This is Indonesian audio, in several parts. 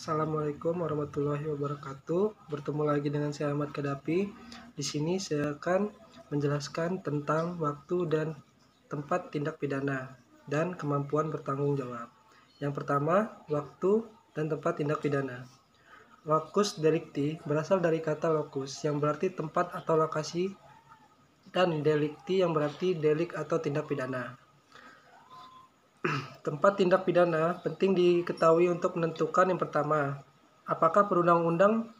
Assalamualaikum warahmatullahi wabarakatuh. Bertemu lagi dengan saya Ahmad Kadapi. Di sini saya akan menjelaskan tentang waktu dan tempat tindak pidana dan kemampuan bertanggung jawab. Yang pertama, waktu dan tempat tindak pidana. Locus delicti berasal dari kata locus yang berarti tempat atau lokasi dan delicti yang berarti delik atau tindak pidana. Tempat tindak pidana penting diketahui untuk menentukan yang pertama, apakah perundang-undang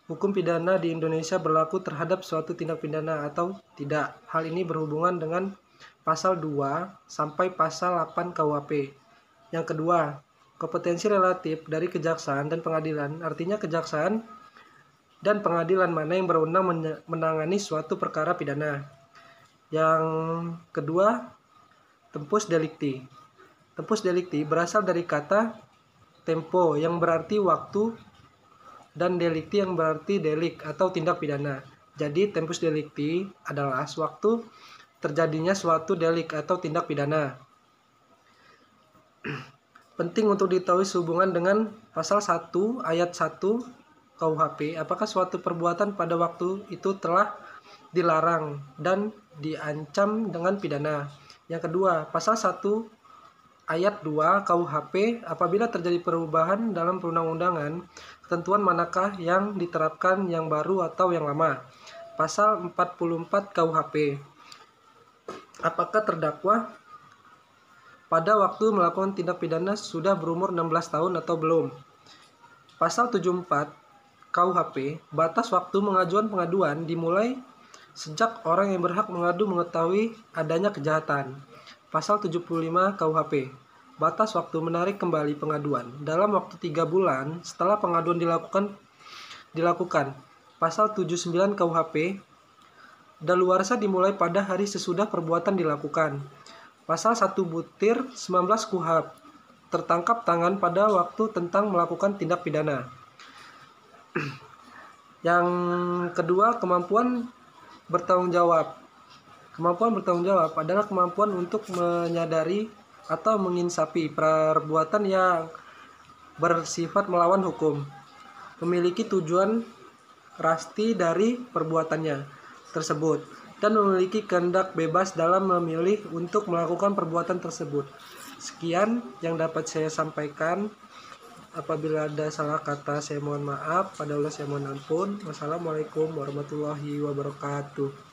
hukum pidana di Indonesia berlaku terhadap suatu tindak pidana atau tidak. Hal ini berhubungan dengan pasal 2 sampai pasal 8 KUHP. Yang kedua, kompetensi relatif dari kejaksaan dan pengadilan, artinya kejaksaan dan pengadilan mana yang berwenang menangani suatu perkara pidana. Yang kedua, tempus delicti. Tempus delicti berasal dari kata tempo yang berarti waktu dan delicti yang berarti delik atau tindak pidana. Jadi tempus delicti adalah sewaktu terjadinya suatu delik atau tindak pidana. Penting untuk diketahui sehubungan dengan pasal 1 ayat 1 KUHP, apakah suatu perbuatan pada waktu itu telah dilarang dan diancam dengan pidana. Yang kedua, pasal 1 ayat 2 KUHP, apabila terjadi perubahan dalam perundang-undangan, ketentuan manakah yang diterapkan, yang baru atau yang lama. Pasal 44 KUHP, apakah terdakwa pada waktu melakukan tindak pidana sudah berumur 16 tahun atau belum. Pasal 74 KUHP, batas waktu mengajukan pengaduan dimulai sejak orang yang berhak mengadu mengetahui adanya kejahatan. Pasal 75 KUHP, batas waktu menarik kembali pengaduan dalam waktu 3 bulan setelah pengaduan dilakukan. Pasal 79 KUHP, daluarsa dimulai pada hari sesudah perbuatan dilakukan. Pasal 1 butir 19 KUHP, tertangkap tangan pada waktu tentang melakukan tindak pidana. Yang kedua, kemampuan bertanggung jawab. Kemampuan bertanggung jawab adalah kemampuan untuk menyadari atau menginsafi perbuatan yang bersifat melawan hukum, memiliki tujuan rasti dari perbuatannya tersebut, dan memiliki kehendak bebas dalam memilih untuk melakukan perbuatan tersebut. Sekian yang dapat saya sampaikan. Apabila ada salah kata, saya mohon maaf. Pada Allah saya mohon ampun. Wassalamualaikum warahmatullahi wabarakatuh.